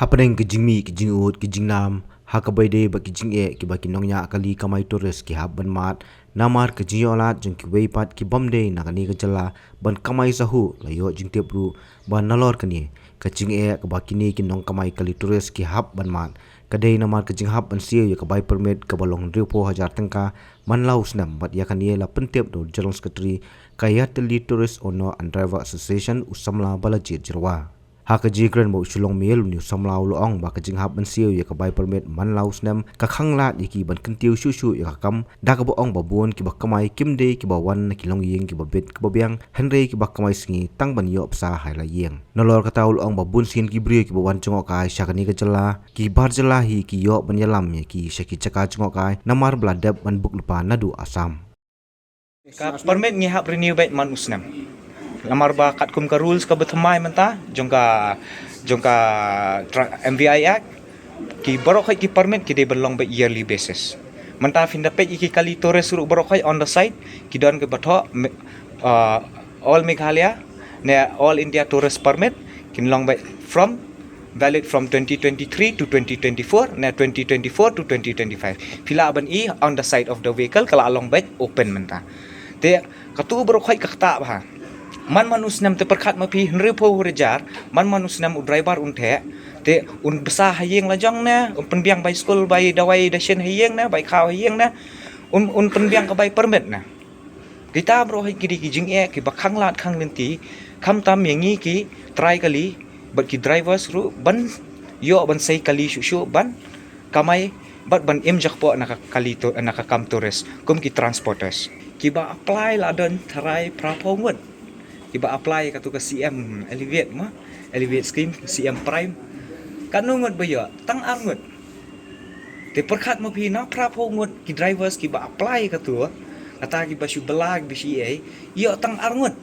Happeneng ke jingmi ke jingut ke jingnam hakabaide ba ki jinge ki ba ki nongnya kali kamai tourist ki habban mat namar ke jinyolat jeng ki weipat ki bomde nakani ke jela ban kamai sahu layo jing tepru ban nalor kani ke jinge ke ba kini ki nong kamai kali tourist ki habban mat kadai namar ke jing habban sia ya ke bai permit ke balong 20,000 tengka man laus nam bat ya kani la pentep do general secretary kaya teli tourist owner and driver association usamla balajit jerwa haka jikran mo shulong mel ni samlaw loong ba ka jinghap ban siu ya ka bai permit man laus nam ka khanglat yaki ban kentiu shu ya ka kam da ka bo ong babun ki ba kamai kimde ki ba wan ki long yeng ki ba bet ki ba biang henre ki ba kamai singi tang ban yo psa hai la yeng nolor ka taul ong babun sin ki bri ki ba wan chongo kai shakani ka jela ki bar jela hi ki yo ban yalam ya ki shaki chaka chongo kai namar bladab ban buk lupa nadu asam ka permit ngi hap renew bet man usnam lamar ba kat kum ka rules ka bethamai menta jongka MVI Act ki borokhai ki permit ki de belong by yearly basis menta finda pet ki kali tores suru borokhai on the site ki don ke batho all Meghalaya ne all India tourist permit kin long by from valid from 2023 to 2024 ne 2024 to 2025 fila ban I on the side of the vehicle kala long by open menta te katu borokhai ka khata ba man manusnam te perkhat ma pi henre pho rejar man manusnam driver unte te un besa hayeng la jong na un penbiang bai school bai dawai dashen hayeng na bai khaw hayeng na un penbiang ka bai permit na kita bro hai kidi ki jing e ki bakhang lat khang lenti kham tam yangi ki try kali bat ki drivers ru ban yo ban sai kali shu ban kamai bat ban im jak po na kali to na ka kam tourist kum ki transporters ki ba apply la don try prapongwat iba apply katu ke CM elevate scheme CM prime kan nungut bayo tang arngut te perkhat mo pina prapo ngut ki drivers ki ba apply katu kata ki ba belag bi CA yo tang arngut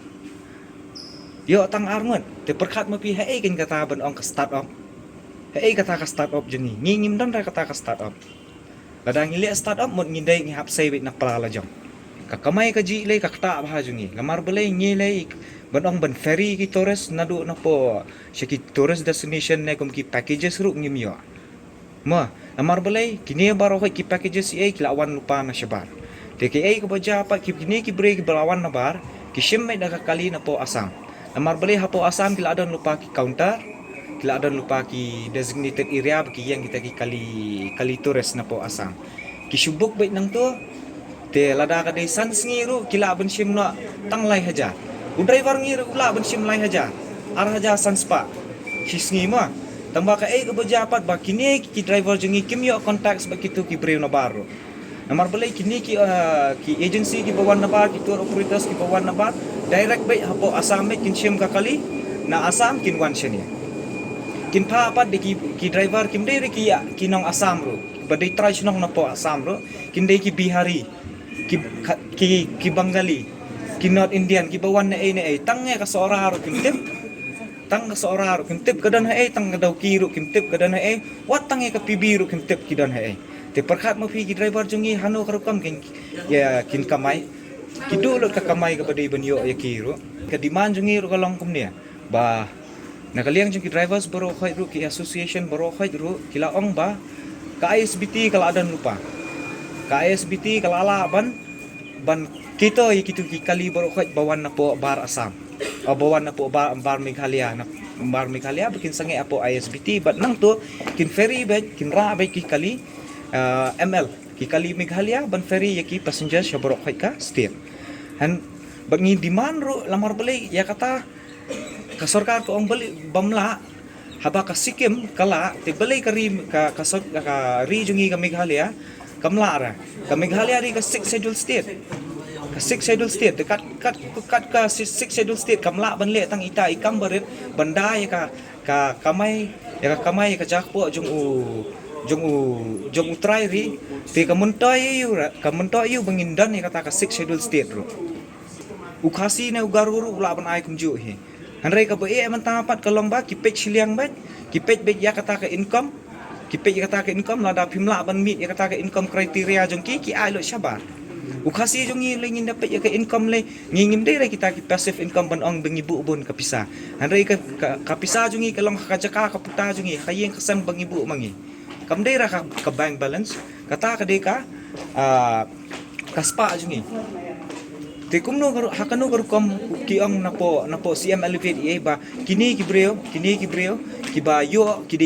te perkhat mo pi hei kin kata ban ong ka start up hei kata ka start up jeni ngim don ra kata ka start up ladang ile start up mod ngindai ngi hap sai na pala jong kakamay ka ji lay kakta bah jungi lamar balay ngi lay banong ban ferry ki tourist nadu na po siya ki tourist destination na kum ki packages ru ngim yo ma lamar balay kini baro ki packages ay kilawan lupa na siya bar te ki ay ko baja pa ki kini ki break balawan na bar ki sim may nakakali na po asam lamar balay hapo asam kiladon lupa ki counter kiladon lupa ki designated area ki yang kita ki kali tourist na po asam ki subuk bait nang to te lada ka de san ngiru kila ban sim no tang lai haja u driver ngiru ula ban sim lai haja ar haja san spa his ngi ma tamba ka e ka bajapat ba kini ki driver jengi kim yo contacts ba kitu ki breu na baro namar balai kini ki agency ki bawan na ba ki tour operators ki bawan na ba direct bai hapo asam me kin sim ka kali na asam kin wan shenia kin pa pat de ki driver kim de ki ya kinong asam ro badai try nong na po asam ro kin de ki bihari ki Bengali ki North Indian ki bawan na ay tangnya ka seorang kintip tang ka seorang kintip kadan ay tang daw kiro kintip kadan ay wat tangnya ka pibiru kintip kidan ay te perkhat mo pi ki driver jungi hano karukam kin ya kin kamay ki dulot ka kamay ka badai banyo ya kiro ka demand jungi ro kalong kumnia ba nakaliang jungi drivers baro khoi ru ki association baro khoi ru kilaong ba ka ISBT kala adan lupa ka ISBT kalala ban kita ikitu ki kali baro khaj bawan na po bar asam o bawan na po bar Meghalaya na bar Meghalaya bikin sange apo ISBT but nang to kin ferry bet kin ra bet ki kali ML ki kali Meghalaya ban ferry yaki passenger sya baro khaj ka state han bangi demand ro lamar beli ya kata ka sarkar ko ong beli bamla haba ka Sikkim kala te beli ka ri jungi ka Meghalaya kamlara ka Meghalaya ri ka 6 schedule state dekat ka 6 schedule state kamla ban le tang ita ikam barit bandai ka kamai ka jakpo jong u try ri te ka muntai yu bangindan ya kata ka 6 schedule state ro ukasi na ugaruru ula ban ai kumju he hanre ka be man tapat kalong ba ki page liang ba ki page be ya kata ka income kipet ya kata ke income lada pimla ban meet ya kata ke income criteria jong ki ai lo sabar Ukasi jongi le ngin dapat ya ke income le ngingim dai kita ki passive income ban ong bengi bu bun kapisa. Handai ka kapisa jongi kalong kajaka kaputa jongi khayeng kesan bengi bu mangi. Kam dai ra ka bank balance kata ka dai ka kaspa jongi. Te kumno hakano kom ki ong napo CM elevate ye ba kini ki breo ki ba yo ki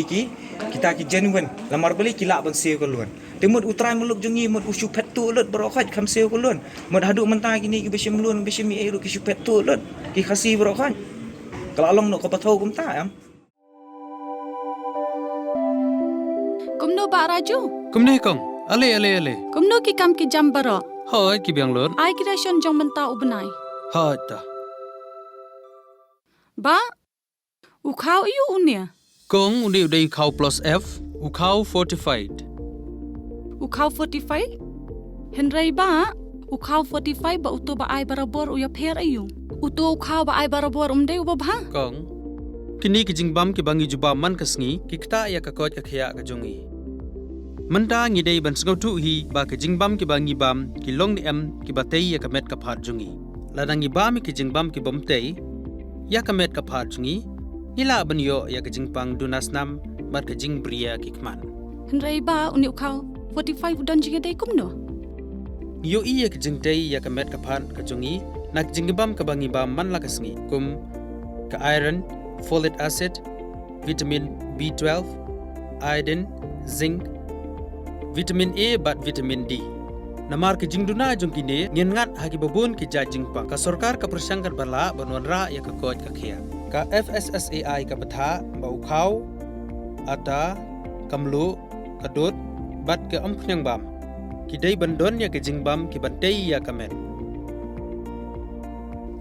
kita ki genuine lamar bali ki la ban seo ko luan temut utrai muluk jongi mut usu petu lut berokhat kam seo ko luan mut hadu mentah kini ki besim luan besim e ru ki su petu lut ki khasi berokhat kalau along no ko patau kum ta am Kumno ba Raju? Kumne kong, ale. Kumno ki kam ki jam baro. Hai ki biang lor. Ai kira shon jong menta ubnai. Hai ta. Ba? Ukau iu unia. Kong undi udai kau plus F, ukau fortified. Ukau 45? Henry ba? Ukau 45 ba uto ba ai barabor uya pher ayu. Uto ukau ba ai barabor umde uba ba? Kong, kini ki jingbam ki bangi juba man kasngi, ki kta ya kakot ka khaya ka jongi. Menta ngi dei ban sngau tu hi ba ki jingbam ki bangi bam ki long ni em ki batei ya kamet ka phat jongi. Ladangi bam ki jingbam ki bom tei ya kamet ka phat jongi. Ila ban yo ya ka jingpang dunas nam mat ka jing bria ki kman. Henry ba uni ukau 45 udan jiga dei kumno. Yo iya ka jingtei ya kamet ka phat ka jongi nak jingbam ka bangi bam man la kasngi kum ka iron, folic acid, vitamin B12, iodine, zinc, vitamin A bat vitamin D. Namar ke jingduna jongkine ngin ngat hagi babun ki jajingpa ka sarkar ka persangkat bala banwanra ya ka koj ka khia. Ka FSSAI ka batha bau khau ata kamlu kadut bat ke ampnyang bam. Ki dei bandon ya ke jingbam ki bantei ya kamet.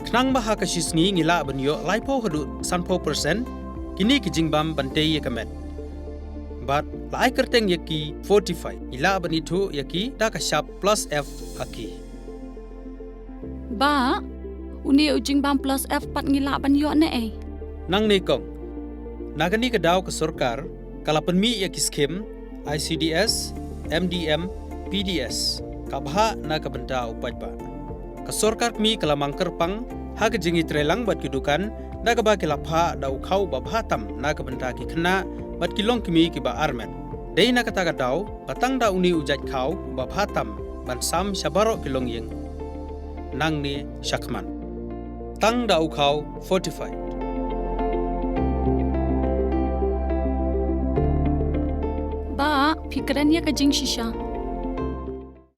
Knang baha ka shisngi ngila banyo laipo hadu sanpo persen kini ki jingbam bantei ya kamet. But lai kerteng yaki 45 ila banitu yaki da ka sharp plus F haki. Ba? Uni ujing bam plus F pat ngila ban yo ne eh. Nang ne kong nagani ka daw ka sarkar kalapan mi yaki skim ICDS, MDM, PDS kabha na ka banta upaj ba. Ka sarkar mi kalamang kerpang ha ka jingi trelang bat kidukan da ka ba kilapha daw khau ba bhatam na ka banta ki khna bat kilong kimi ki ba armen. Dei na kata ka daw batang da uni ujat khau ba bhatam ban sam shabaro kilong yeng. Nang ni shakman. Tang da khau fortified. Ba, fikran ya ka jing shisha.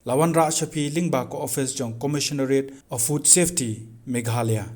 Lawan Ra Shafi Lingba ko office jong Commissionerate of Food Safety Meghalaya.